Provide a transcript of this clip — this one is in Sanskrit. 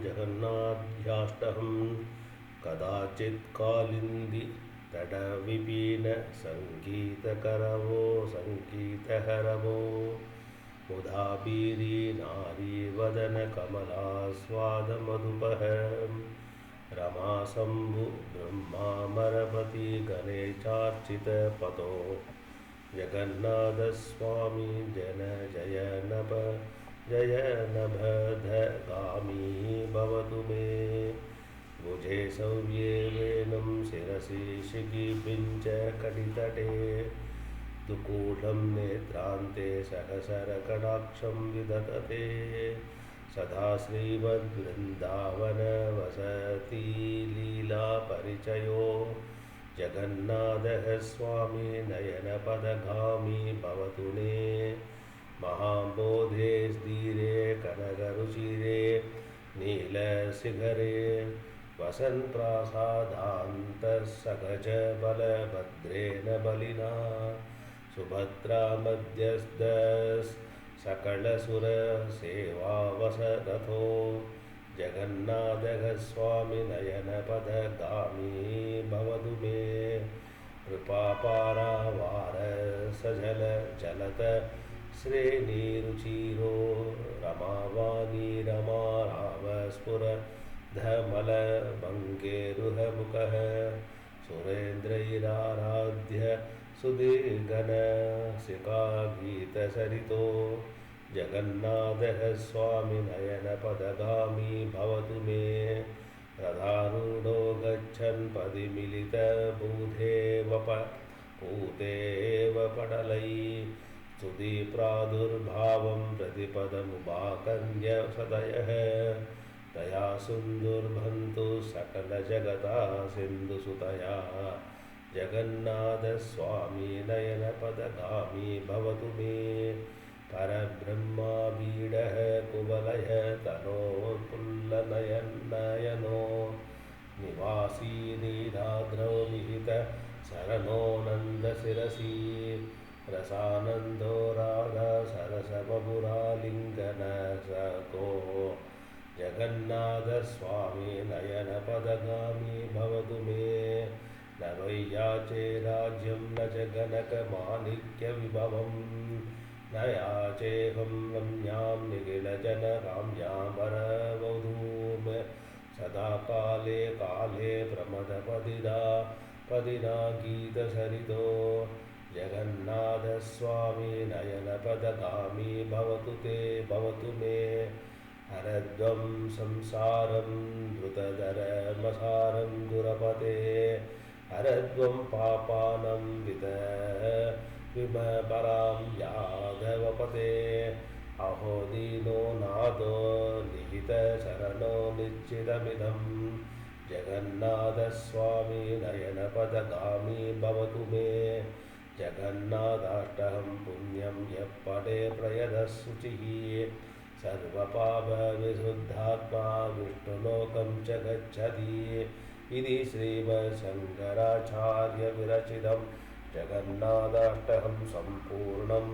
जगन्नाथ्याष्टहं कदाचित् कालिन्दी तडविपीन सङ्गीतहरवो मुदाबीरी नारीवदन कमलास्वादमधुपः रमाशम्भु ब्रह्मामरपति गणेशार्चितपतो जगन्नाथस्वामी जन जय नभदगामी भवतु मे भुजे सव्ये वेणुं शिरसि शिखिपिञ्च कटितटे दुकूलं नेत्रान्ते सहसरकटाक्षं विदधते सदा श्रीमद्वृन्दावनवसति लीलापरिचयो जगन्नाथः स्वामी नयनपदगामी भवतु मे महाबोधे स्थिरे कनकरुचिरे नीलशिखरे वसन्प्रासादान्तस्सगज बलभद्रेण बलिना सुभद्रा मध्यस्थस् सकलसुरसेवावसरथो जगन्नाथः स्वामी नयनपदगामी भवतु मे कृपापारावार सजल जलत श्रेणीरुचिरो रमावाणी रमा रावस्फुर धमलभङ्गेरुहमुखः सुरेन्द्रैराराध्य सुधीर्घनसिकागीतसरितो जगन्नाथः स्वामी नयनपदगामी भवतु मे रथारूढो गच्छन् पूतेव पटलै स्तुतिप्रादुर्भावं प्रतिपदमुपाकर्ण्य सदयः तया सुन्दुर्भन्तु सकलजगता सिन्धुसुतया जगन्नाथस्वामी नयनपदगामी भवतु मे परब्रह्माबीडः कुवलयः तनोत्पुल्लनयनो निवासी नीलाद्रौ निहित शरणो नन्दशिरसि रसानन्दो राधा सरसबपुरालिङ्गनसको जगन्नाथस्वामी नयनपदगामी भवतु मे न वैयाचे राज्यं न च गणकमाणिक्यविभवं न याचेऽहं रम्यां निखिलजनकाम्यां वरवधूं सदा काले काले प्रमदपदिना गीतसरितो जगन्नाथस्वामी नयनपदगामी भवतु मे हरद्वं संसारं धृतधरमसारं दुरपते हरद्वं पापानं विमपरां यादवपते अहो दीनो नादो निहितशरणो निश्चितमिदं जगन्नाथस्वामी नयनपदगामी भवतु मे जगन्नाथाष्टकं पुण्यं यः पठे प्रयतः शुचिः सर्वपापविशुद्धात्मा विष्णुलोकं च गच्छति इति श्रीमच्छङ्कराचार्यविरचितं जगन्नाथाष्टकं सम्पूर्णम्।